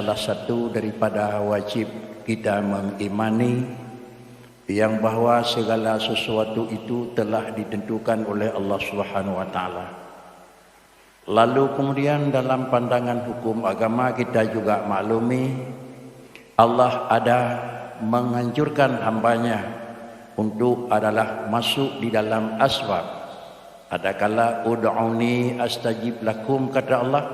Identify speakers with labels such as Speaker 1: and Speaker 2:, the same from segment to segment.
Speaker 1: salah satu daripada wajib kita mengimani yang bahawa segala sesuatu itu telah ditentukan oleh Allah Subhanahu wa taala. Lalu kemudian dalam pandangan hukum agama kita juga maklumi Allah ada menganjurkan hambanya untuk adalah masuk di dalam asbab. Adakala ud'uni astajib lakum, kata Allah,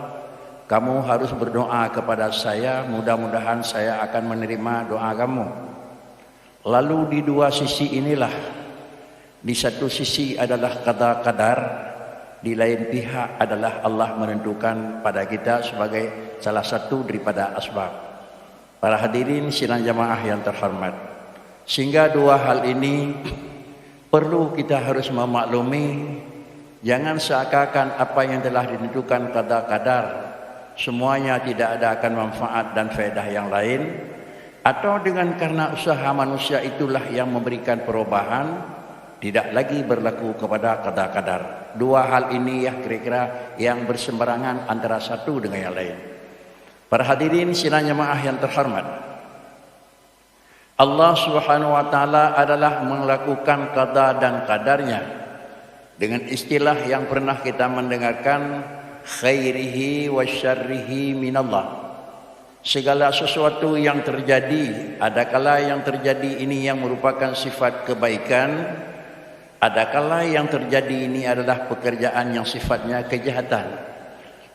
Speaker 1: kamu harus berdoa kepada saya, mudah-mudahan saya akan menerima doa kamu. Lalu di dua sisi inilah, di satu sisi adalah qada qadar, di lain pihak adalah Allah menentukan pada kita sebagai salah satu daripada asbab. Para hadirin sidang jamaah yang terhormat, sehingga dua hal ini perlu kita harus memaklumi. Jangan seakan-akan apa yang telah ditentukan qada qadar semuanya tidak ada akan manfaat dan faedah yang lain, atau dengan karena usaha manusia itulah yang memberikan perubahan, tidak lagi berlaku kepada qada qadar. Dua hal ini ya kira-kira yang bersembarangan antara satu dengan yang lain. Para hadirin sidang jamaah yang terhormat, Allah Subhanahu wa taala adalah melakukan qada dan qadarnya dengan istilah yang pernah kita mendengarkan, khairihi wa syarrihi minallah. Segala sesuatu yang terjadi, adakala yang terjadi ini yang merupakan sifat kebaikan, adakala yang terjadi ini adalah pekerjaan yang sifatnya kejahatan.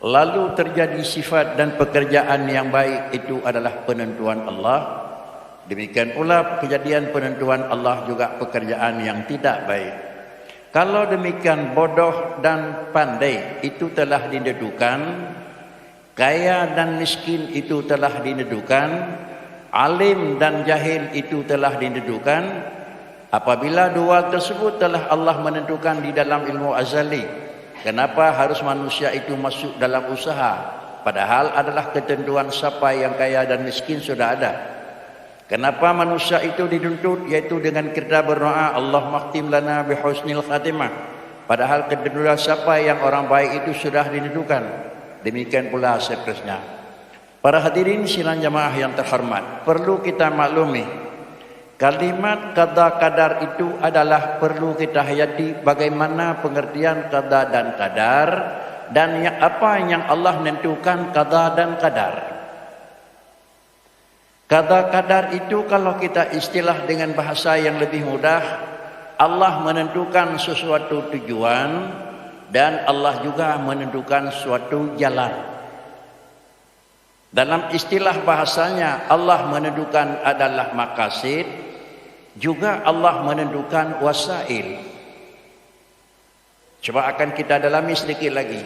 Speaker 1: Lalu terjadi sifat dan pekerjaan yang baik itu adalah penentuan Allah. Demikian pula kejadian penentuan Allah juga pekerjaan yang tidak baik. Kalau demikian, bodoh dan pandai itu telah ditentukan, kaya dan miskin itu telah ditentukan, alim dan jahil itu telah ditentukan. Apabila dua tersebut telah Allah menentukan di dalam ilmu azali, kenapa harus manusia itu masuk dalam usaha? Padahal adalah ketentuan siapa yang kaya dan miskin sudah ada. Kenapa manusia itu dituntut, yaitu dengan kita berdoa Allah makhtim lana bihusnil khatimah, padahal ketentuan siapa yang orang baik itu sudah ditentukan. Demikian pula seterusnya. Para hadirin sidang jamaah yang terhormat, perlu kita maklumi kalimat qada qadar itu adalah perlu kita hayati bagaimana pengertian qada dan qadar, dan yang apa yang Allah menentukan qada dan qadar. Qada qadar itu kalau kita istilah dengan bahasa yang lebih mudah, Allah menentukan sesuatu tujuan dan Allah juga menentukan suatu jalan. Dalam istilah bahasanya Allah menentukan adalah maqasid, juga Allah menentukan wasail. Coba akan kita dalami sedikit lagi.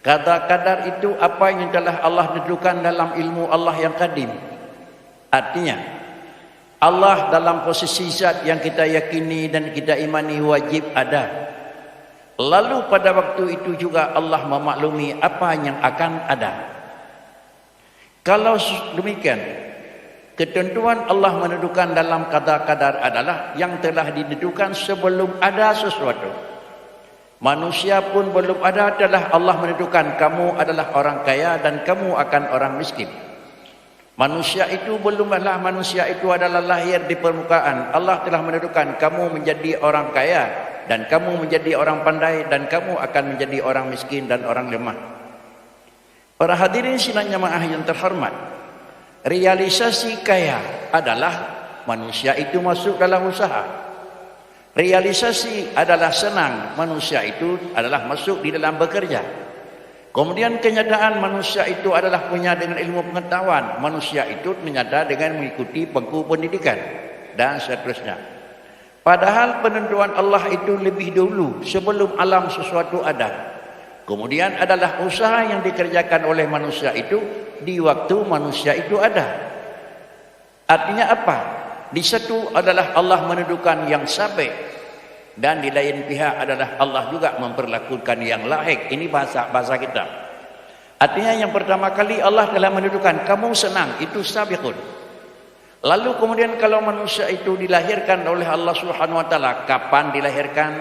Speaker 1: Qada qadar itu apa yang telah Allah tentukan dalam ilmu Allah yang kadim. Artinya Allah dalam posisi zat yang kita yakini dan kita imani wajib ada. Lalu pada waktu itu juga Allah memaklumi apa yang akan ada. Kalau demikian, ketentuan Allah menentukan dalam qada qadar adalah yang telah ditentukan sebelum ada sesuatu. Manusia pun belum ada, adalah Allah menentukan kamu adalah orang kaya dan kamu akan orang miskin. Manusia itu belumlah, manusia itu adalah lahir di permukaan. Allah telah menentukan kamu menjadi orang kaya dan kamu menjadi orang pandai dan kamu akan menjadi orang miskin dan orang lemah. Para hadirin sidang jamaah yang terhormat, realisasi kaya adalah manusia itu masuk dalam usaha. Realisasi adalah senang, manusia itu adalah masuk di dalam bekerja. Kemudian kenyataan manusia itu adalah punya dengan ilmu pengetahuan. Manusia itu menyata dengan mengikuti bangku pendidikan dan seterusnya. Padahal penentuan Allah itu lebih dulu sebelum alam sesuatu ada. Kemudian adalah usaha yang dikerjakan oleh manusia itu di waktu manusia itu ada. Artinya apa? Di satu adalah Allah menentukan yang sabit, dan di lain pihak adalah Allah juga memperlakukan yang laik. Ini bahasa kita. Artinya yang pertama kali Allah telah menentukan kamu senang, itu sabiqun. Lalu kemudian kalau manusia itu dilahirkan oleh Allah Subhanahu wa taala, kapan dilahirkan,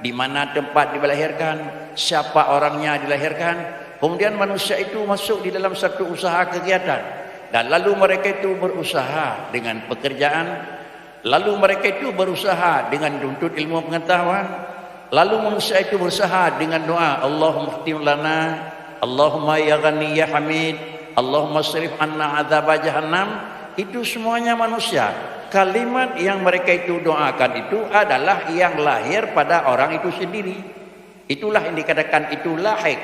Speaker 1: di mana tempat dilahirkan, siapa orangnya dilahirkan, kemudian manusia itu masuk di dalam satu usaha kegiatan. dan lalu mereka itu berusaha dengan pekerjaan, lalu mereka itu berusaha dengan tuntut ilmu pengetahuan, lalu manusia itu berusaha dengan doa, Allahumma khtim lana, Allahumma ya ghani ya hamid, Allahumma srif anna adzab jahannam. Itu semuanya manusia. Kalimat yang mereka itu doakan itu adalah yang lahir pada orang itu sendiri. Itulah yang dikatakan itu lahik.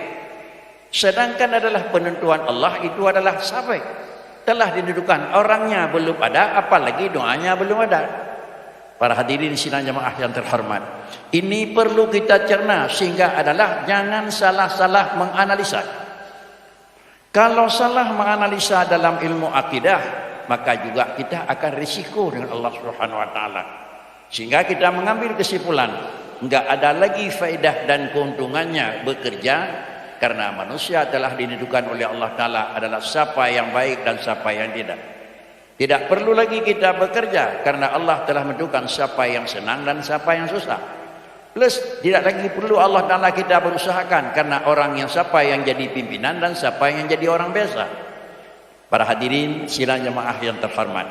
Speaker 1: Sedangkan adalah penentuan Allah itu adalah sabik. Telah ditentukan, orangnya belum ada, apalagi doanya belum ada. Para hadirin sidang jamaah yang terhormat, ini perlu kita cerna sehingga adalah jangan salah-salah menganalisa. Kalau salah menganalisa dalam ilmu akidah, maka juga kita akan risiko dengan Allah Subhanahu wa taala. Sehingga kita mengambil kesimpulan, enggak ada lagi faedah dan keuntungannya bekerja, karena manusia telah ditentukan oleh Allah taala adalah siapa yang baik dan siapa yang tidak. Tidak perlu lagi kita bekerja karena Allah telah menentukan siapa yang senang dan siapa yang susah. Plus tidak lagi perlu Allah taala kita berusahakan karena orang yang siapa yang jadi pimpinan dan siapa yang jadi orang biasa. Para hadirin sidang jemaah yang terhormat,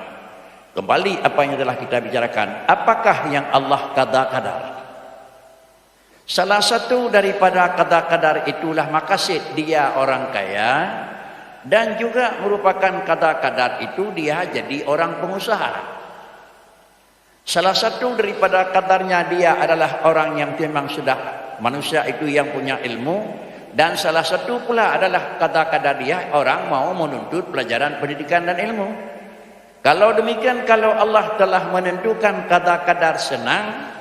Speaker 1: kembali apa yang telah kita bicarakan, apakah yang Allah qada-qadar? Salah satu daripada qada-qadar itulah maqasid dia orang kaya, dan juga merupakan qada-qadar itu dia jadi orang pengusaha. Salah satu daripada qadarnya dia adalah orang yang memang sudah manusia itu yang punya ilmu. Dan salah satu pula adalah kata-kata dia orang mau menuntut pelajaran pendidikan dan ilmu. Kalau demikian, kalau Allah telah menentukan kata-kadar senang,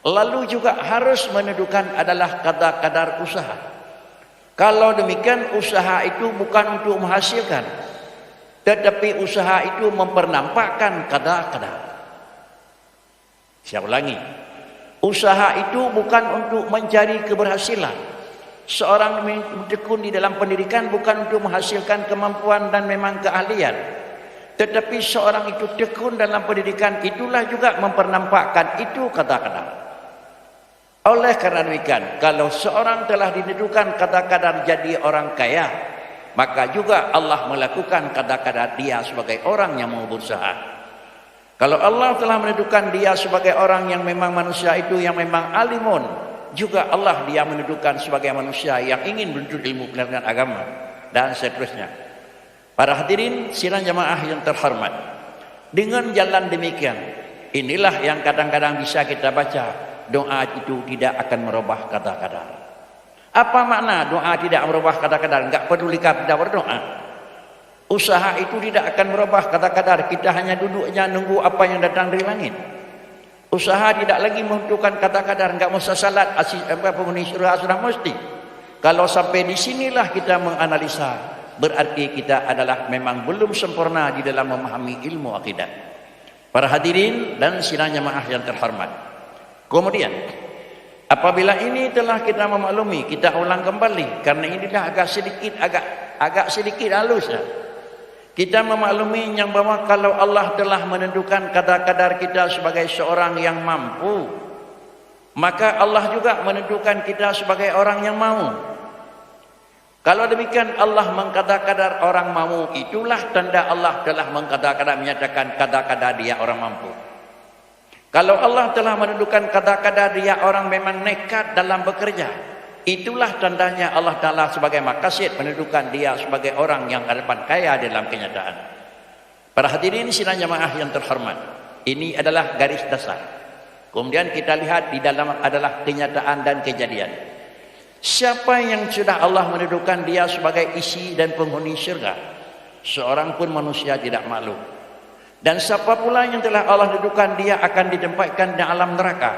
Speaker 1: lalu juga harus menentukan adalah kata-kadar usaha. Kalau demikian, usaha itu bukan untuk menghasilkan, tetapi usaha itu mempernampakkan kata-kadar. Saya ulangi, usaha itu bukan untuk mencari keberhasilan. Seorang tekun di dalam pendidikan bukan untuk menghasilkan kemampuan dan memang keahlian, tetapi seorang itu tekun dalam pendidikan itulah juga mempernampakkan itu kata-kata. Oleh karena demikian, kalau seorang telah ditentukan kata-kata jadi orang kaya, maka juga Allah melakukan kata-kata dia sebagai orang yang mau berusaha. Kalau Allah telah menentukan dia sebagai orang yang memang manusia itu yang memang alimun, juga Allah dia menentukan sebagai manusia yang ingin menuntut ilmu pengetahuan agama dan seterusnya. Para hadirin sidang jamaah yang terhormat, dengan jalan demikian, inilah yang kadang-kadang bisa kita baca, doa itu tidak akan merubah kata-kata. Apa makna doa tidak merubah kata-kata? Enggak peduli kita berdoa. Usaha itu tidak akan merubah kata-kata. Kita hanya duduknya nunggu apa yang datang dari langit. Usaha tidak lagi membutuhkan kata-kata, enggak usah salat penghuni surga sudah mesti. Kalau sampai di sinilah kita menganalisa, berarti kita adalah memang belum sempurna di dalam memahami ilmu akidah. Para hadirin dan sidang jemaah yang terhormat. Kemudian, apabila ini telah kita memaklumi, kita ulang kembali karena ini dah agak sedikit halus ya. Kita memaklumi yang bahwa kalau Allah telah menentukan kadar-kadar kita sebagai seorang yang mampu, maka Allah juga menentukan kita sebagai orang yang mau. Kalau demikian Allah mengkata-kadar orang mau, itulah tanda Allah telah mengkata-kadar menyatakan kata-kadar dia orang mampu. Kalau Allah telah menentukan kata-kadar dia orang memang nekat dalam bekerja, itulah tandanya Allah Ta'ala sebagai maqasid menentukan dia sebagai orang yang hadapan kaya dalam kenyataan. Para hadirin sidang jamaah yang terhormat, ini adalah garis dasar. Kemudian kita lihat di dalam adalah kenyataan dan kejadian. Siapa yang sudah Allah menentukan dia sebagai isi dan penghuni syurga, seorang pun manusia tidak maklum. Dan siapa pula yang telah Allah tentukan dia akan ditempatkan di alam neraka,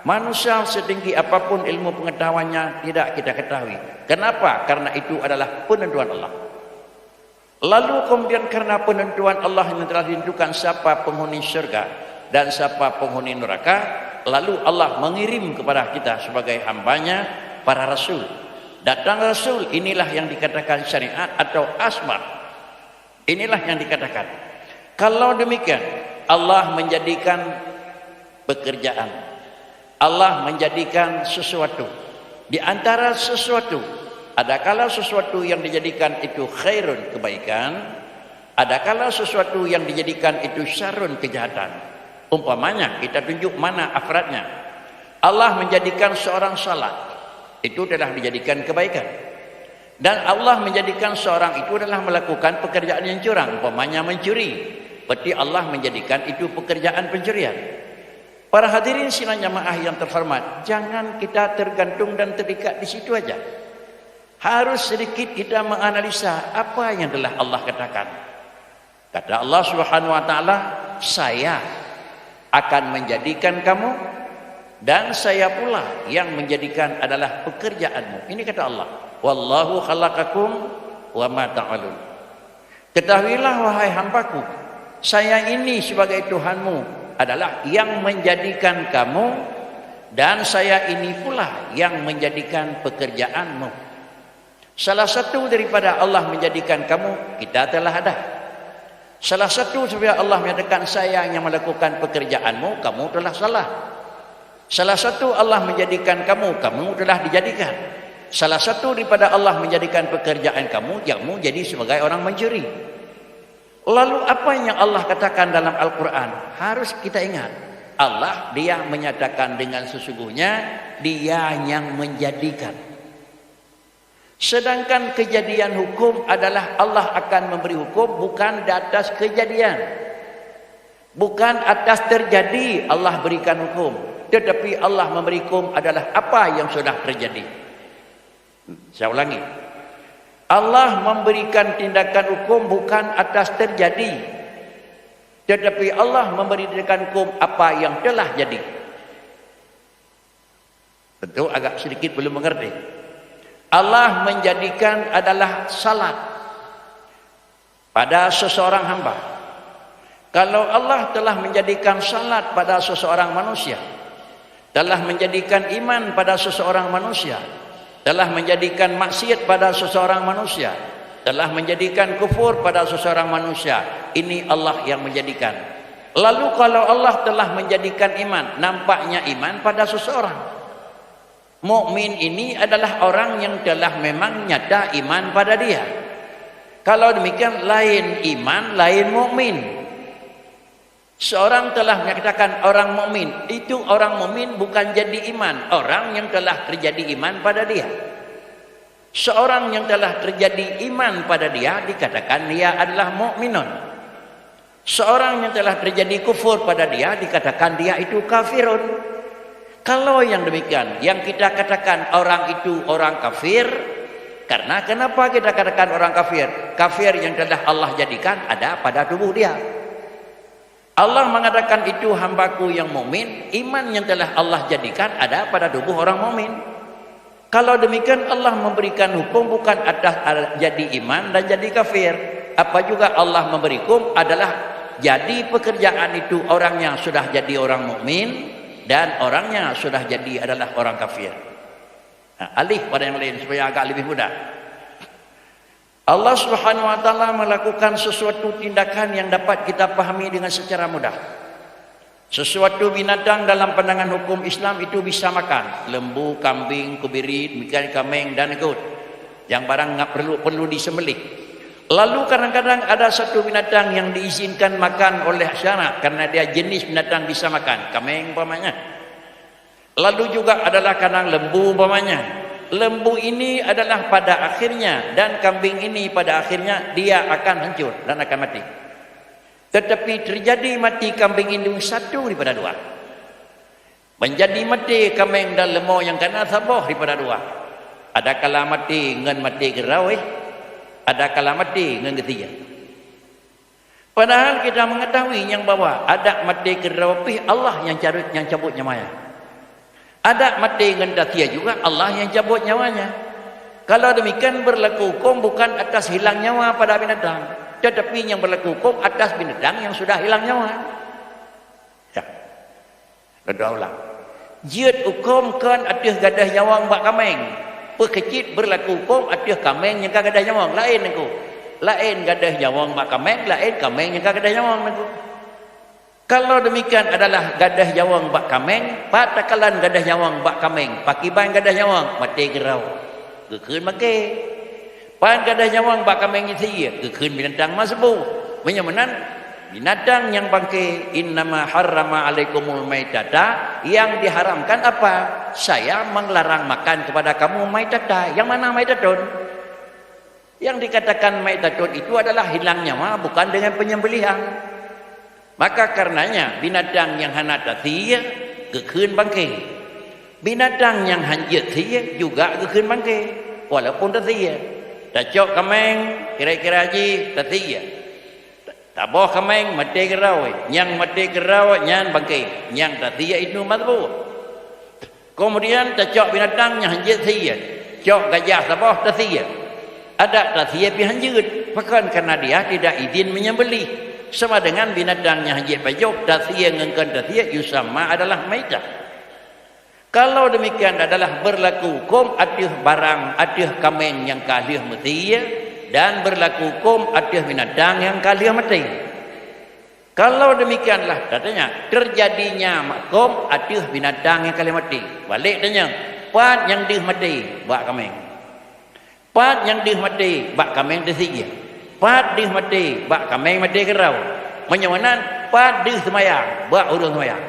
Speaker 1: manusia setinggi apapun ilmu pengetahuannya tidak kita ketahui. Kenapa? Karena itu adalah penentuan Allah. Lalu kemudian karena penentuan Allah yang telah ditentukan siapa penghuni syurga dan siapa penghuni neraka, lalu Allah mengirim kepada kita sebagai hambanya para rasul. Datang rasul, inilah yang dikatakan syariat atau asmar. Inilah yang dikatakan. Kalau demikian, Allah menjadikan pekerjaan, Allah menjadikan sesuatu. Di antara sesuatu, ada kala sesuatu yang dijadikan itu khairun, kebaikan, Ada kala sesuatu yang dijadikan itu syarrun, kejahatan. Umpamanya kita tunjuk mana afradnya. Allah menjadikan seorang salat itu telah dijadikan kebaikan. Dan Allah menjadikan seorang itu adalah melakukan pekerjaan yang curang, umpamanya mencuri. Berarti Allah menjadikan itu pekerjaan pencurian. Para hadirin sidang jamaah yang terhormat, jangan kita tergantung dan terikat di situ aja. Harus sedikit kita menganalisa apa yang telah Allah katakan. Kata Allah Subhanahu wa taala, saya akan menjadikan kamu dan saya pula yang menjadikan adalah pekerjaanmu. Ini kata Allah. Wallahu khalaqakum wa ma ta'malun. Ketahuilah wahai hambaku, saya ini sebagai Tuhanmu adalah yang menjadikan kamu dan saya ini pula yang menjadikan pekerjaanmu. Salah satu daripada Allah menjadikan kamu, kita telah ada. Salah satu supaya Allah menyatakan saya yang melakukan pekerjaanmu, kamu telah salah. Salah satu Allah menjadikan kamu, kamu telah dijadikan. Salah satu daripada Allah menjadikan pekerjaan kamu jadi sebagai orang mencuri. Lalu apa yang Allah katakan dalam Al-Quran? Harus kita ingat. Allah dia menyatakan dengan sesungguhnya dia yang menjadikan. Sedangkan kejadian hukum adalah Allah akan memberi hukum bukan di atas kejadian. Bukan atas terjadi Allah berikan hukum. Tetapi Allah memberi hukum adalah apa yang sudah terjadi. Saya ulangi. Allah memberikan tindakan hukum bukan atas terjadi. Tetapi Allah memberikan hukum apa yang telah jadi. Tentu agak sedikit belum mengerti. Allah menjadikan adalah salat pada seseorang hamba. Kalau Allah telah menjadikan salat pada seseorang manusia, telah menjadikan iman pada seseorang manusia, telah menjadikan maksiat pada seseorang manusia, telah menjadikan kufur pada seseorang manusia, ini Allah yang menjadikan. Lalu kalau Allah telah menjadikan iman, nampaknya iman pada seseorang. Mukmin ini adalah orang yang telah memang nyata iman pada dia. Kalau demikian lain iman, lain mukmin. Seorang telah menyatakan orang mukmin, itu orang mukmin bukan jadi iman, orang yang telah terjadi iman pada dia. Seorang yang telah terjadi iman pada dia dikatakan dia adalah mukminun. Seorang yang telah terjadi kufur pada dia dikatakan dia itu kafirun. Kalau yang demikian, yang kita katakan orang itu orang kafir, karena kenapa kita katakan orang kafir? Kafir yang telah Allah jadikan ada pada tubuh dia. Allah mengatakan itu hambaku yang mukmin, iman yang telah Allah jadikan ada pada tubuh orang mukmin. Kalau demikian Allah memberikan hukum bukan atas jadi iman dan jadi kafir. Apa juga Allah memberi hukum adalah jadi pekerjaan itu orang yang sudah jadi orang mukmin dan orangnya sudah jadi adalah orang kafir. Nah, alih pada yang lain supaya agak lebih mudah. Allah Subhanahu wa taala melakukan sesuatu tindakan yang dapat kita pahami dengan secara mudah. Sesuatu binatang dalam pandangan hukum Islam itu bisa makan, lembu, kambing, kubirit, ikan, kameng dan ekor. Yang barang enggak perlu disembelih. Lalu kadang-kadang ada satu binatang yang diizinkan makan oleh syarak karena dia jenis binatang bisa makan, kameng umpamanya. Lalu juga adalah kadang lembu umpamanya. Lembu ini adalah pada akhirnya dan kambing ini pada akhirnya dia akan hancur dan akan mati. Tetapi terjadi mati kambing ini satu daripada dua. Menjadi mati kameng dan lembu yang kena saboh daripada dua. Ada kala mati ngan mati gerau ada kala mati dengan ketiga. Padahal kita mengetahui yang bahwa ada mati gerau Allah yang cabut nyawanya. Ada mati dengan datia juga Allah yang cabut nyawanya. Kalau demikian berlaku hukum bukan atas hilang nyawa pada binatang, tetapi yang berlaku hukum atas binatang yang sudah hilang nyawa. Ya. Kedua ulang. Jiat hukum kan atas gadah nyawang bak kameng. Pekecit berlaku hukum atas kameng yang gadah nyawang lain aku. Lain gadah nyawang bak kameng, lain kameng yang gadah nyawang aku. Kalau demikian adalah gadah nyawang bak kameng, patakalan gadah nyawang bak kameng, pakiban gadah nyawang mati gerau. Kekeun make. Pan gadah nyawang bak kameng itu ya, kekeun binatang masbuh. Menyamanan binatang yang bangkai, innama harrama alaikumul maitata, yang diharamkan apa? Saya melarang makan kepada kamu maitata. Yang mana maitatun? Yang dikatakan maitatun itu adalah hilang nyawa, bukan dengan penyembelihan. Maka karenanya binatang yang hana tathiyah gekun bangkai, binatang yang hanjit thiyah juga gekun bangkai walaupun tathiyah. Tacok kameng kira-kira haji tathiyah, taboh kameng mati kerau, yang mati kerau nyan bangkai, yang tathiyah itu madbu. Kemudian tacok binatang yang hanjit thiyah, cok gajah taboh tathiyah, ada tathiyah pihanjut, bahkan karena dia tidak izin menyembelih. Sama dengan binatang yang hanjit pajok, tathiyah ngengkan tathiyah yusamma adalah maitah. Kalau demikian adalah berlaku hukum atih barang, atih kameng yang kalih mati, dan berlaku hukum atih binatang yang kalih mati. Kalau demikianlah katanya terjadinya makom atih binatang yang kalih mati. Balik tanya, pat yang dih mati bak kameng, pat yang dih mati bak kameng tathiyah, pat dih mati bak kameng mati kerau. Menyamanan pat dih semayang bak urang semayang,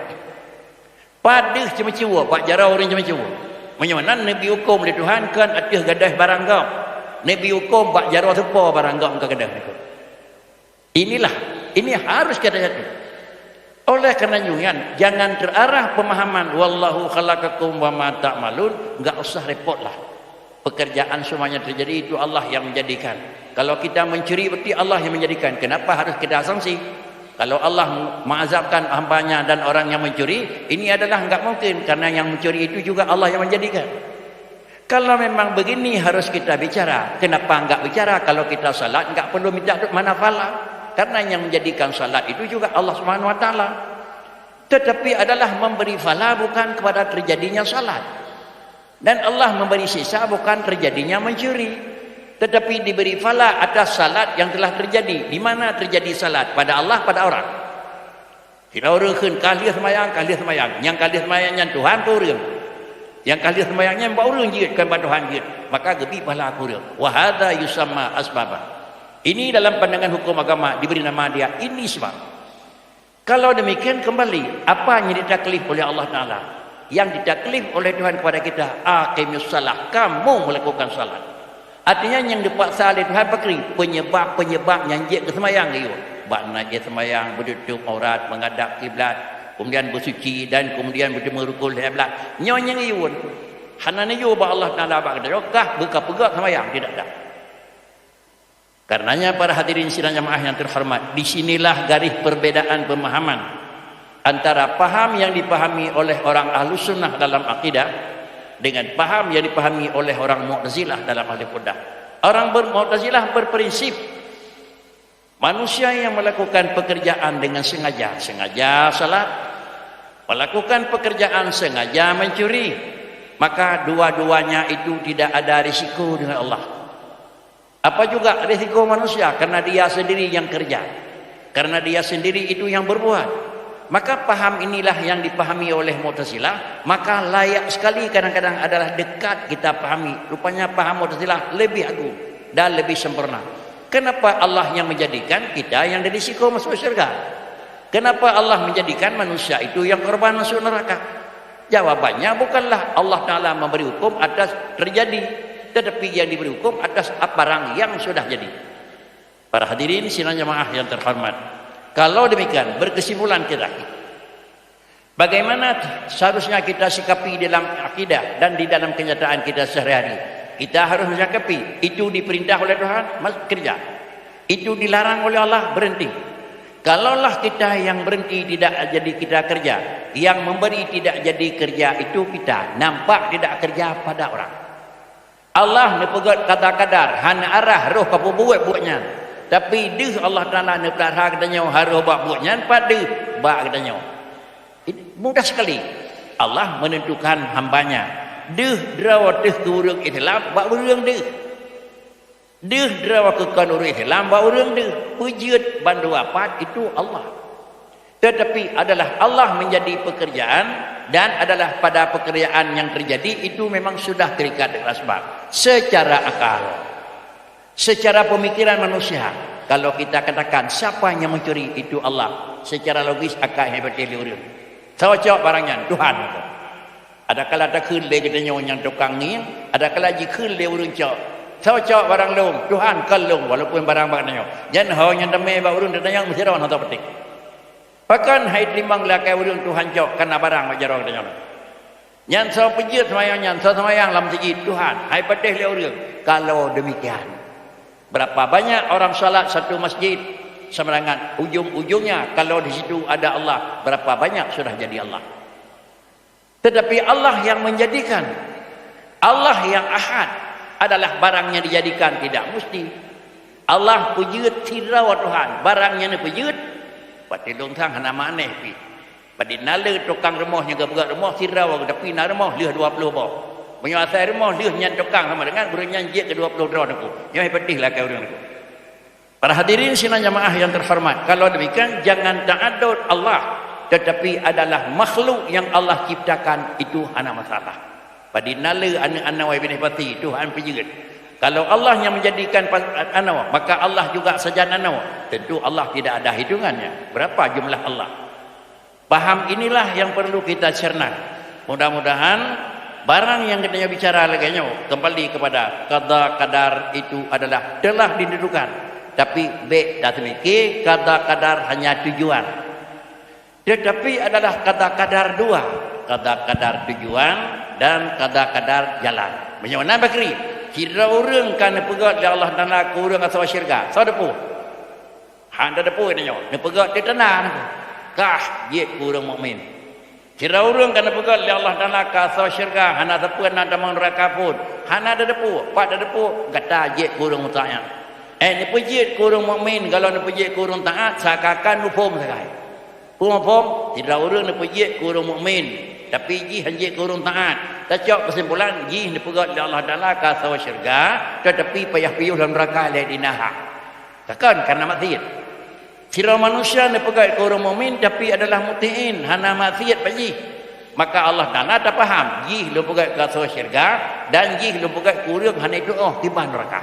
Speaker 1: pat dih cuma-cuma bak jarau orang cuma-cuma. Menyamanan Nabi hukum oleh Tuhan kan atih gadah barang kau, Nabi hukum bak jarau sepa barang kau ke gadah. Ini harus kita jatuh. Oleh kerana nyungan, jangan terarah pemahaman wallahu khalaqakum wa ma ta'malun, enggak usah repotlah. Pekerjaan semuanya terjadi itu Allah yang menjadikan. Kalau kita mencuri berarti Allah yang menjadikan. Kenapa harus kita asumsi? Kalau Allah mengazabkan hambanya dan orang yang mencuri, ini adalah enggak mungkin karena yang mencuri itu juga Allah yang menjadikan. Kalau memang begini harus kita bicara. Kenapa enggak bicara? Kalau kita salat enggak perlu minta mana fala. Karena yang menjadikan salat itu juga Allah Subhanahu wa taala. Tetapi adalah memberi fala bukan kepada terjadinya salat. Dan Allah memberi sisa bukan terjadinya mencuri, tetapi diberi fala atas salat yang telah terjadi. Di mana terjadi salat? Pada Allah, pada orang. Kita urangkeun kalih semayang, yang kalih semayangnya Tuhan tu urang. Yang kalih semayangnya mbak urang jeut kan pada Tuhan jeut. Maka gebi pahala urang. Wa hadza yusamma asbabah. Ini dalam pandangan hukum agama diberi nama dia ini sebab. Kalau demikian kembali, apa yang ditaklif oleh Allah Taala? Yang ditaklif oleh Tuhan kepada kita, aqimus salah, kamu melakukan salat. Artinya yang dipaksa oleh Tuhan pakri penyebab yang jek kesemayang itu. Bakna je semayang, berduduk aurat, menghadap kiblat, kemudian bersuci dan kemudian bertemu rukul kiblat. Nyonya iun. Hanane yo ba Allah Taala ba kata, "Kah buka pegak semayang?" Tidak ada. Karenanya para hadirin sidang jamaah yang terhormat, di sinilah garis perbedaan pemahaman antara paham yang dipahami oleh orang Ahlus Sunnah dalam akidah dengan paham yang dipahami oleh orang Mu'tazilah dalam ahli quddah. Orang Mu'tazilah berprinsip manusia yang melakukan pekerjaan dengan sengaja salat, melakukan pekerjaan sengaja mencuri, maka dua-duanya itu tidak ada risiko dengan Allah. Apa juga risiko manusia? Karena dia sendiri yang kerja, karena dia sendiri itu yang berbuat. Maka paham inilah yang dipahami oleh Mu'tazilah. Maka layak sekali kadang-kadang adalah dekat kita pahami. Rupanya paham Mu'tazilah lebih agung dan lebih sempurna. Kenapa Allah yang menjadikan kita yang berisiko masuk syurga? Kenapa Allah menjadikan manusia itu yang korban masuk neraka? Jawabannya bukanlah Allah Ta'ala memberi hukum atas terjadi, tetapi yang diberi hukum atas barang yang sudah jadi. Para hadirin sidang jamaah yang terhormat, kalau demikian berkesimpulan kita, bagaimana seharusnya kita sikapi dalam akidah dan di dalam kenyataan kita sehari-hari? Kita harus menyikapi itu diperintah oleh Tuhan, kerja. Itu dilarang oleh Allah, berhenti. Kalaulah kita yang berhenti tidak jadi kita kerja, yang memberi tidak jadi kerja, itu kita nampak tidak kerja pada orang. Allah nepegat kata kadar, hana arah roh kapu buat-buatnya. Tapi deh Allah Ta'ala nepegat katanya haruh buat-buatnya, pada bak katanya. Mudah sekali Allah menentukan hambanya. Deh derawa teh ke urang Islam, bak urang deh. Deh derawa ke kan urang Islam, bak urang deh. Pujud bandu apat itu Allah. Tetapi adalah Allah menjadi pekerjaan dan adalah pada pekerjaan yang terjadi itu memang sudah terikat dengan sebab. Secara akal, secara pemikiran manusia, Kalau kita katakan siapa yang mencuri itu Allah, secara logis akan hebat dia urang. Sawa cak barangnya Tuhan. Ada kala tak khun le kita yang tukang ni, ada kala ji khun le urang cak. Sawa cak barang long, Tuhan kalung walaupun barang barangnya. Jan ho yang deme ba urang datang mesti rawan atau petik. Bahkan hai timbang lakai urang Tuhan cak kana barang majarong datang. Yang sawa pejut semayang yang sawa semayang lam masjid Tuhan, hai pedih le urang. Kalau demikian, berapa banyak orang salat satu masjid semerangan ujung-ujungnya kalau di situ ada Allah, berapa banyak sudah jadi Allah. Tetapi Allah yang menjadikan, Allah yang ahad adalah barangnya dijadikan, tidak mesti. Allah pejut tirau Tuhan, barangnya ni pejut pati long thang hana maneh pi. Padi nale tukang remohnya gabak remoh tirau tapi na remoh leh 20 boh. Menyuasai remoh leh nyan tukang sama dengan guru nyanjik ke 20 dron aku. Nyai pedihlah kau urang aku. Para hadirin sidang jamaah yang terhormat, kalau demikian jangan ta'addud Allah, tetapi adalah makhluk yang Allah ciptakan itu hana masalah. Padi nala anak-anak wai bineh pati Tuhan pejut. Kalau Allah yang menjadikan anak, maka Allah juga sejalan anak. Tentu Allah tidak ada hitungannya. Berapa jumlah Allah? Paham inilah yang perlu kita cerna. Mudah-mudahan barang yang kita bicara lagi kembali kepada qada qadar itu adalah telah ditentukan. Tapi baik tak demikian, qada qadar hanya tujuan. Tetapi adalah qada qadar dua, qada qadar tujuan dan qada qadar jalan. Bagaimana Bakri? Kira orang kan pegat dia Allah Taala ke orang asal syurga. Sao depu? Handa depu ni nyo. Ne pegat di tanah ni. Kah ye orang mukmin. Kira orang kan pegat dia Allah Taala ke asal syurga, hana depu hana damang neraka pun. Hana ada depu, pak ada depu kata ye orang mutaat. Ni pejit ke orang mukmin, kalau ni pejit ke orang taat sakakan hukum sakai. Hukum tidak orang ni pejit ke orang mukmin. Tapi ji hanjik ke orang taat. Tacok kesimpulan ji ni pegat oleh Allah Taala ke asal syurga, tetapi payah-payuh dalam neraka le dinaha. Takkan karena maksiat. Kira manusia ni pegat ke orang mukmin tapi adalah mutiin, hana maksiat paji. Maka Allah Taala tak faham ji lu pegat ke asal syurga dan ji lu pegat ke orang hana itu tiba neraka.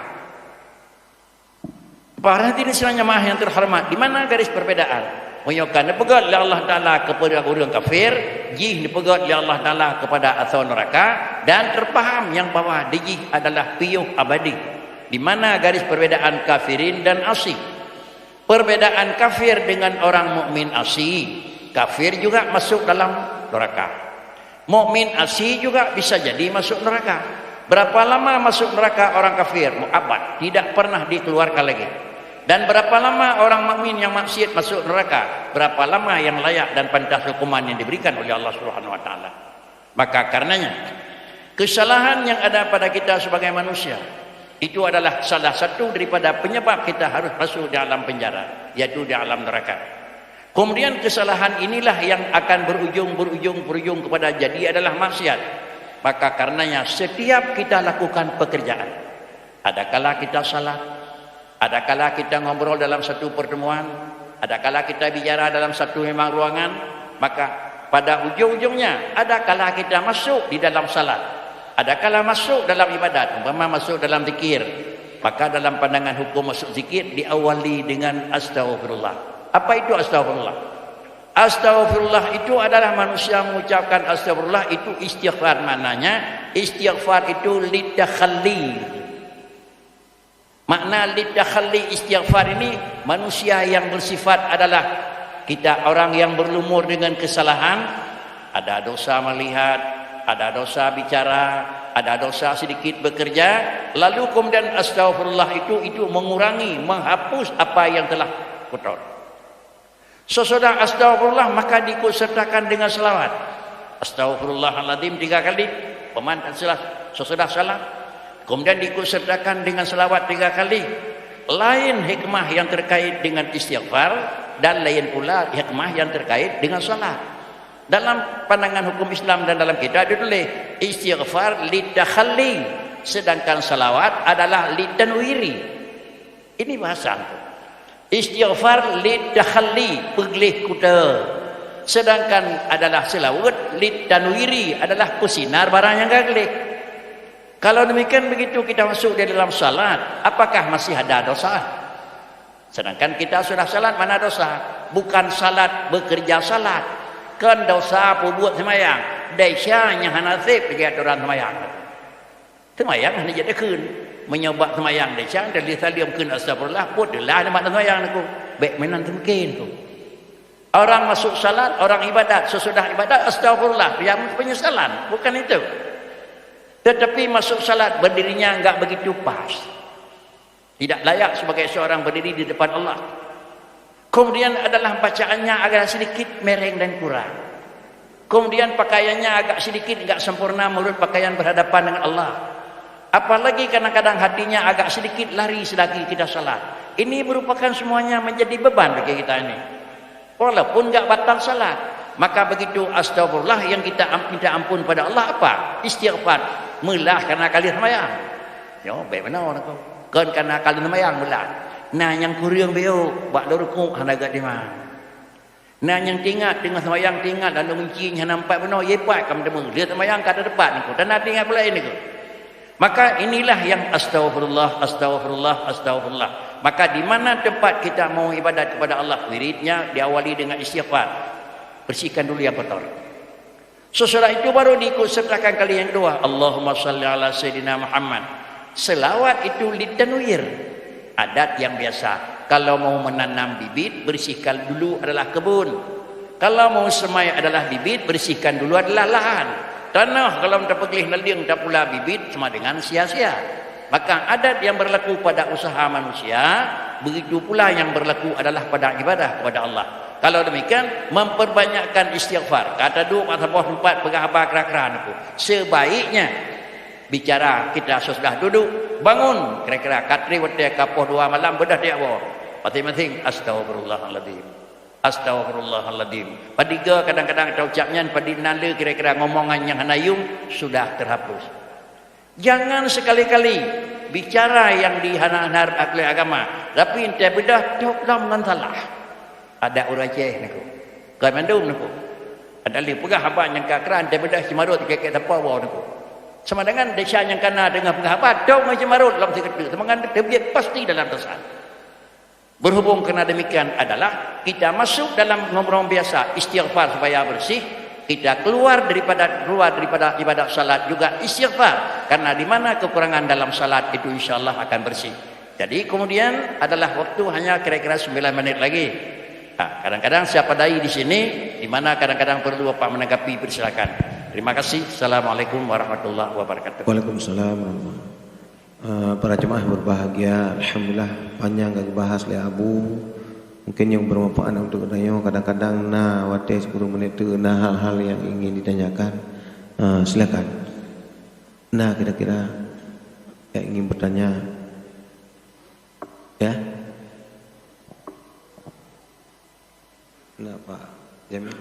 Speaker 1: Para hadirin jamaah yang terhormat, di mana garis perbedaan? Menyokan dipegat oleh Allah Ta'ala kepada orang kafir, jih dipegat oleh Allah Ta'ala kepada asal neraka, dan terpaham yang bawah dijih adalah piyuh abadi. Di mana garis perbedaan kafirin dan asi? Perbedaan kafir dengan orang mukmin asi, kafir juga masuk dalam neraka. Mukmin asi juga bisa jadi masuk neraka. Berapa lama masuk neraka orang kafir? Mu'abad, tidak pernah dikeluarkan lagi. Dan berapa lama orang mukmin yang maksiat masuk neraka? Berapa lama yang layak dan pantas hukuman yang diberikan oleh Allah Subhanahu wa taala? Maka karenanya kesalahan yang ada pada kita sebagai manusia itu adalah salah satu daripada penyebab kita harus masuk di alam penjara, yaitu di alam neraka. Kemudian kesalahan inilah yang akan berujung kepada jadi adalah maksiat. Maka karenanya setiap kita lakukan pekerjaan, adakala kita salat, adakala kita ngobrol dalam satu pertemuan, adakala kita bicara dalam satu memang ruangan, maka pada ujung-ujungnya adakala kita masuk di dalam salat, adakala masuk dalam ibadat, umpama masuk dalam zikir, maka dalam pandangan hukum masuk zikir diawali dengan astaghfirullah. Apa itu astaghfirullah? Astaghfirullah itu adalah manusia mengucapkan astaghfirullah, itu istighfar. Maknanya istighfar itu litakhalli. Makna litakhalli istighfar ini, manusia yang bersifat adalah kita orang yang berlumur dengan kesalahan, ada dosa melihat, ada dosa bicara, ada dosa sedikit bekerja, lalu kemudian astaghfirullah itu mengurangi, menghapus apa yang telah kotor. Sesudah astaghfirullah maka diikutsertakan dengan selawat. Astaghfirullahaladzim 3 kali, pemantan sesudah salat. Kemudian diikutsertakan dengan selawat 3 kali. Lain hikmah yang terkait dengan istighfar dan lain pula hikmah yang terkait dengan salat. Dalam pandangan hukum Islam dan dalam kitab ditulis istighfar litakhalli, sedangkan salawat adalah litanwiri. Ini bahasa itu. Istighfar litakhalli, peglih kuda. Sedangkan adalah selawat litanwiri, adalah pesinar barang yang gaglih. Kalau demikian begitu kita masuk di dalam salat, apakah masih ada dosa? Sedangkan kita sudah salat mana dosa? Bukan salat bekerja salat. Kan dosa apa buat semayang. Dasyanya hanasib bagi aturan semayang. Semayang hanya jadi kun. Menyebab semayang dasyang dan disaliumkan astagfirullah. Putihlah nama semayang aku. Baik mainan mungkin tu. Orang masuk salat, orang ibadat, sesudah ibadat astagfirullah, yang penyesalan, bukan itu. Tetapi masuk salat berdirinya enggak begitu pas. Tidak layak sebagai seorang berdiri di depan Allah. Kemudian adalah bacaannya agak sedikit mereng dan kurang. Kemudian pakaiannya agak sedikit enggak sempurna menurut pakaian berhadapan dengan Allah. Apalagi kadang-kadang hatinya agak sedikit lari selagi kita salat. Ini merupakan semuanya menjadi beban bagi kita ini. Walaupun enggak batal salat, maka begitu astagfirullah yang kita minta ampun pada Allah apa? Istighfar. Melah karena kali semayang. Ya, baik benar aku. Kan karena kali semayang melah. Nah yang kurang beo, bak dorukuk hanaga di mana. Nah yang tinggal tengah semayang tinggal dan mencinya nampak benar yepat kam demu. Dia semayang kat depan niku. Dan ada tinggal pula ini niku. Maka inilah yang astagfirullah, astagfirullah, astagfirullah. Maka di mana tempat kita mau ibadat kepada Allah, wiridnya diawali dengan istighfar. Bersihkan dulu yang kotor. Sesudah itu baru diikut sertakan kali yang kedua. Allahumma salli ala Sayyidina Muhammad. Selawat itu litanwir. Adat yang biasa. Kalau mau menanam bibit, bersihkan dulu adalah kebun. Kalau mau semai adalah bibit, bersihkan dulu adalah lahan. Tanah kalau tak pergi naliang tak pula bibit sama dengan sia-sia. Maka adat yang berlaku pada usaha manusia, begitu pula yang berlaku adalah pada ibadah kepada Allah. Kalau demikian, memperbanyakkan istighfar. Kata dua, kata bawah empat, pegah-pegah kerak-kerak aku. Sebaiknya, bicara kita sudah duduk, bangun. Kira-kira katri waktu kapoh 2 malam, bedah dia bawah. Masing-masing, astagfirullahaladzim. Astagfirullahaladzim. Padiga kadang-kadang kita ucapnya, padinala kira-kira ngomongan yang hanayung, sudah terhapus. Jangan sekali-kali bicara yang dihanar akli agama. Tapi entah bedah, tak dengan salah. Ada uraceh niku. Kamandum niku. Ada li pegah apa yang kakran entah bedah cimarut kek apa bawa niku. Sama dengan desa yang kana dengan pegah apa, dau macam cimarut dalam seketul. Semangat dia pasti dalam dosa. Berhubung kena demikian adalah kita masuk dalam nomor biasa istighfar supaya bersih. Kita keluar daripada ibadat salat juga istighfar. Karena di mana kekurangan dalam salat itu insyaallah akan bersih. Jadi kemudian adalah waktu hanya kira-kira 9 menit lagi. Nah, kadang-kadang siapa dai di sini di mana kadang-kadang perlu Bapak menanggapi, persilakan. Terima kasih. Assalamualaikum warahmatullahi wabarakatuh.
Speaker 2: Waalaikumsalam. Para jemaah berbahagia, alhamdulillah panjang gak dibahas oleh Abu. Mungkin yang bermanfaat untuk kita. Kadang-kadang wate 10 menit itu hal-hal yang ingin ditanyakan. Silakan. Kira-kira yang ingin bertanya, ya. Pak Jamil.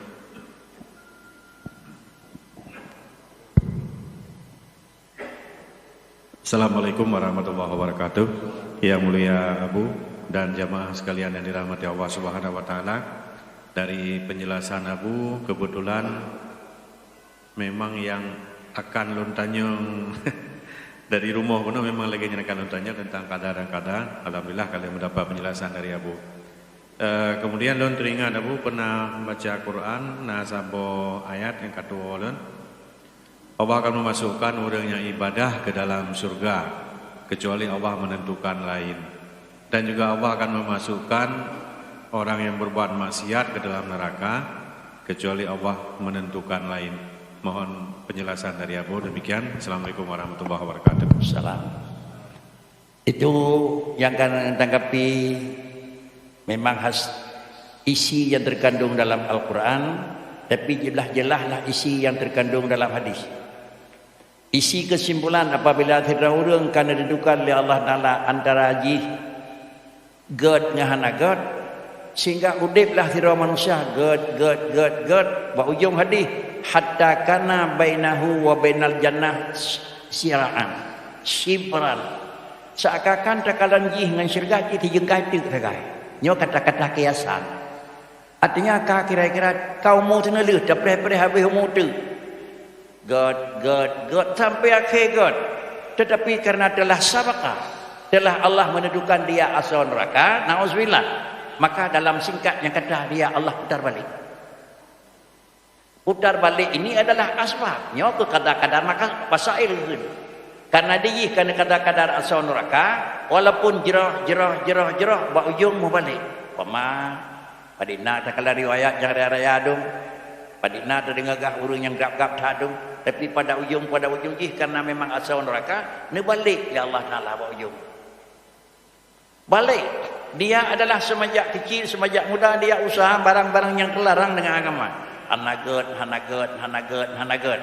Speaker 3: Assalamualaikum warahmatullahi wabarakatuh. Yang mulia Abu dan jamaah sekalian yang dirahmati Allah Subhanahu wa taala. Dari penjelasan Abu, kebetulan memang yang akan lontanyong dari rumah pun memang lagi nyenakan lontanya tentang kadar dan kadar. Alhamdulillah kalian mendapat penjelasan dari Abu. Kemudian don teringat Abu pernah membaca Quran nasabo ayat yang kedua Allah akan memasukkan orangnya ibadah ke dalam surga kecuali Allah menentukan lain, dan juga Allah akan memasukkan orang yang berbuat maksiat ke dalam neraka kecuali Allah menentukan lain. Mohon penjelasan dari Abu. Demikian. Assalamualaikum warahmatullahi wabarakatuh.
Speaker 1: Salam. Itu yang akan tanggapi memang isi yang terkandung dalam Al-Quran, tapi jelas-jelaslah isi yang terkandung dalam hadis. Isi kesimpulan apabila tidak orang karena ditentukan oleh Allah Ta'ala antara haji God ngahana God, sehingga udiplah sira manusia God ba ujung hadis hatta kana bainahu wa bainal jannah siraan sibran, seakan takalan jih dengan syurga kita jengkai tu ragai nyo kata-kata kiasan. Artinya kira-kira kau mau teneleh dapat habis mu tu God sampai akhir God. Tetapi karena telah sabaka, telah Allah menentukan dia asal neraka, na'udzubillah, maka dalam singkatnya kata dia Allah putar balik. Putar balik ini adalah asbabnya ke kadar-kadar maka basail itu. Karena dia kena kadar-kadar asal neraka, walaupun jerah ba ujung mau balik. Pama padina tak kala riwayat yang raya dong. Padina terdengar gah urang yang gap-gap tadung, tapi pada ujung jih karena memang asal neraka, ne balik ya Allah Taala ba ujung. Balik. Dia adalah semenjak kecil, semenjak muda dia usaha barang-barang yang terlarang dengan agama. Hanaget.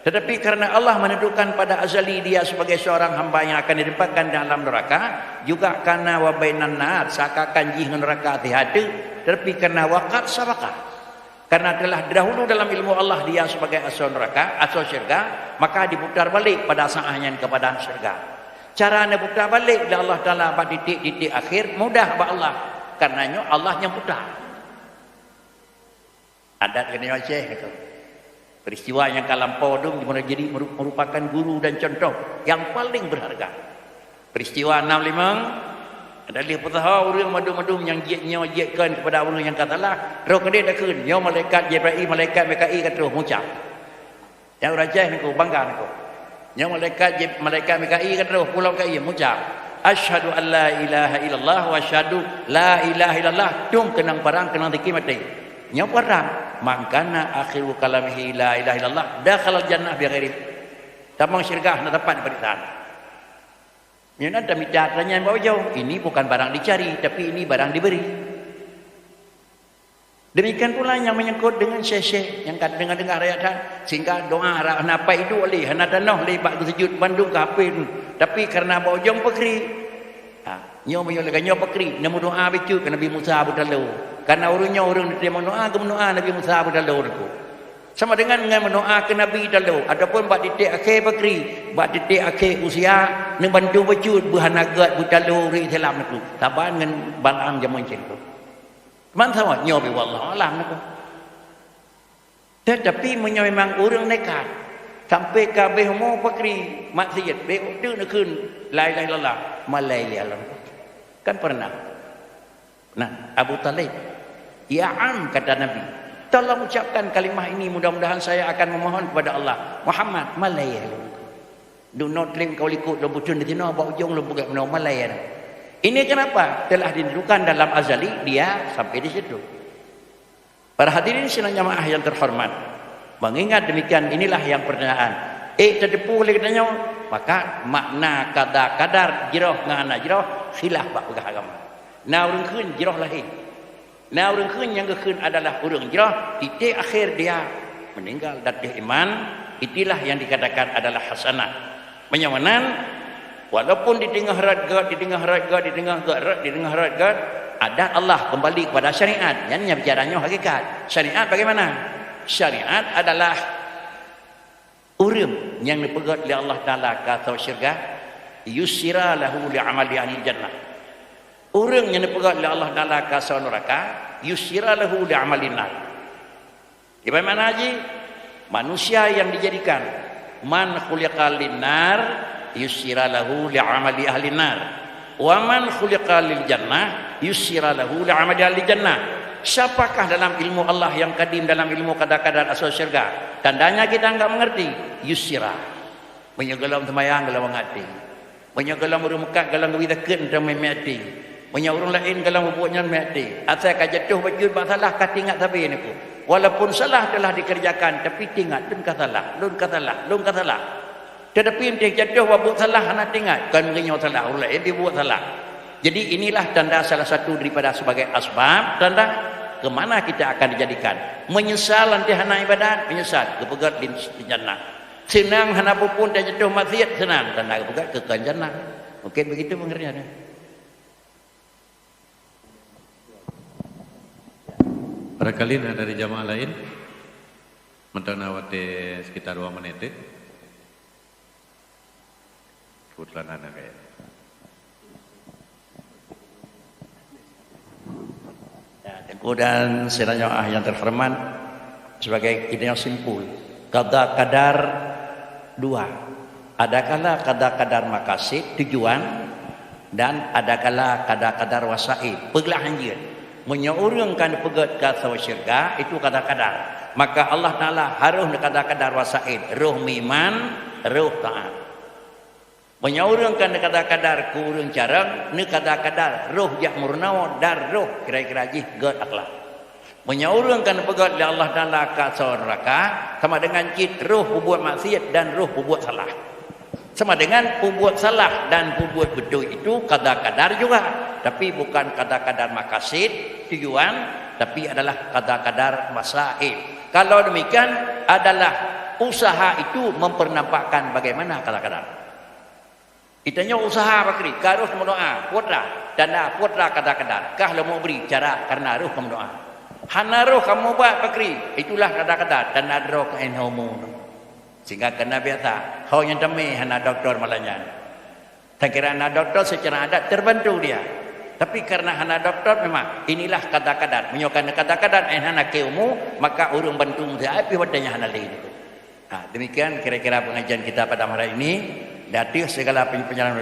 Speaker 1: Tetapi karena Allah menentukan pada azali dia sebagai seorang hamba yang akan ditempatkan dalam neraka, juga karena wa bainan nar sakakan jih neraka hati-hati, tetapi karena waqat sabaqah. Karena telah dahulu dalam ilmu Allah dia sebagai asal neraka, asal syurga, maka diputar balik pada saatnya kepada syurga. Cara nak putar balik dan Allah Taala pada titik-titik akhir mudah ba Allah. Karenanya Allah yang putar. Adat kena Aceh itu. Peristiwa yang kalampau itu jadi merupakan guru dan contoh yang paling berharga. Peristiwa 65 adalah petaha orang madu-madu yang jiatkan kepada orang yang katalah roh kedai dah kun nyo malaikat Jibril malaikat Mikail kata mengucap. Yang Aceh niku bangga niku. Nyo malaikat Mikail kata pulau Mikail mengucap. Asyhadu an la ilaha illallah wa asyhadu la ilaha illallah tung kenang parang kenang tiki mati. Nyo parang mangkana akhiru kalamihi la ilaha illallah dakhala jannah bi ghairi tamang syirkah na dapat beritaan. Yang ada mitanya yang bawa jauh. Ini bukan barang dicari, tapi ini barang diberi. Demikian pula yang menyangkut dengan syekh-syekh yang kata dengar ayat sehingga doa apa itu oleh hana tanah lebat sujud Bandung kapin. Tapi karena bawa jauh pekri. Nyo menyolakan nyo pekri, nemu doa bicu ke Nabi Musa berdalau. Karena orangnya orang dia mendoa ke Nabi Musa berdalau itu. Sama dengan mendoa ke Nabi dalau. Adapun bak titik akhir pekri, bak titik akhir usia nang bantu becut buhanagat berdalau ri dalam itu. Taban dengan balam zaman itu. Man sama nyo bi wallah alam itu. Tetapi memang orang nekat sampai kabeh mau pekri maksiat be tu nak kun la ilaha illallah malai alam. Kan pernah. Nah, Abu Talib, ya am kata Nabi, tolong ucapkan kalimah ini, mudah-mudahan saya akan memohon kepada Allah. Muhammad, malaya. Do not claim kau ikut lo butun di sini, bawa ujung lo bukan menau malaya. Ini kenapa? Telah ditentukan dalam azali dia sampai di situ. Para hadirin sidang jamaah yang terhormat, mengingat demikian inilah yang pertanyaan. Terdepu oleh katanya, maka makna kadar jirah ngana jirah khilaf bak agama. Na urang keun jirah lahir. Na urang keun yang keun adalah urang jirah titik akhir dia meninggal dan dia iman, itulah yang dikatakan adalah hasanah. Menyamanan walaupun di tengah radgat adat Allah kembali kepada syariat. Yang bicaranya hakikat. Syariat bagaimana? Syariat adalah urang yang dipegat oleh Allah Taala ke syurga, yusira lahu li amali ahli jannah. Urang yang dipegat oleh Allah Taala ke neraka, yusira lahu li amali nar. Bagaimana haji? Manusia yang dijadikan man khuliqa lin-nar yusira lahu li amali ahli nar. Wa man khuliqa lil jannah yusira lahu li amali ahli jannah. Siapakah dalam ilmu Allah yang kadim dalam ilmu kadar-kadar asal syurga? Tandanya kita enggak mengerti. Yusira. Menyegelam semayang galau mengerti. Menyegelam urang Mekah galau widakeun ramai mati. Menyak orang lain galau buatnya mati. Asal ka jatuh bajud bak salah ka tingat sabi niku. Walaupun salah telah dikerjakan tapi tingat lun ka salah. Tetapi dia jatuh buat salah anak tingat kan ngenyo salah orang lain dia buat salah. Jadi inilah tanda salah satu daripada sebagai asbab tanda ke mana kita akan dijadikan. Menyesal nanti hana ibadat, menyesal kepegat di jannah. Senang hana pun dan jatuh maksiat, senang tanda kepegat ke jannah. Mungkin begitu pengertiannya.
Speaker 3: Barangkali dari jamaah lain mentanawati sekitar 2 menit. Kebetulan anak kayak.
Speaker 1: Dan sedangnya yang terhormat sebagai ide yang simpul kadar dua. Ada kala kadar makasih tujuan, dan ada kala kadar-kadar wasaid peglah anjir menyeurungkan pegat ke syurga itu kadar-kadar. Maka Allah Taala harus kadar-kadar wasaid roh miman roh taat menyeurungkan kadar-kadar kurung carang ni kadar-kadar roh jak murnawa dar roh kira-kira jih gad akhlak menyeurungkan pegat li Allah Taala ka neraka sama dengan cit roh buat maksiat dan roh buat salah. Sama dengan buat salah dan buat betul itu kadar-kadar juga, tapi bukan kadar-kadar makasid tujuan, tapi adalah kadar-kadar masail. Kalau demikian adalah usaha itu mempernampakkan bagaimana kadar-kadar. Itanya usaha bakri, harus berdoa, kuatlah dana kuatlah kadar-kadar. Kah lo mau beri cara karena harus kamu doa. Hana roh kamu buat bakri, itulah kadar-kadar dan adro kain homo. Sehingga kena biasa kau yang demi hana doktor malahnya tak kira hana doktor secara adat terbantu dia, tapi karena hana doktor memang inilah kadar-kadar menyokan kadar-kadar hana keumu maka urung bantu dia api wadanya hana lain. Demikian kira-kira pengajian kita pada hari ini. Datih segala penjelasan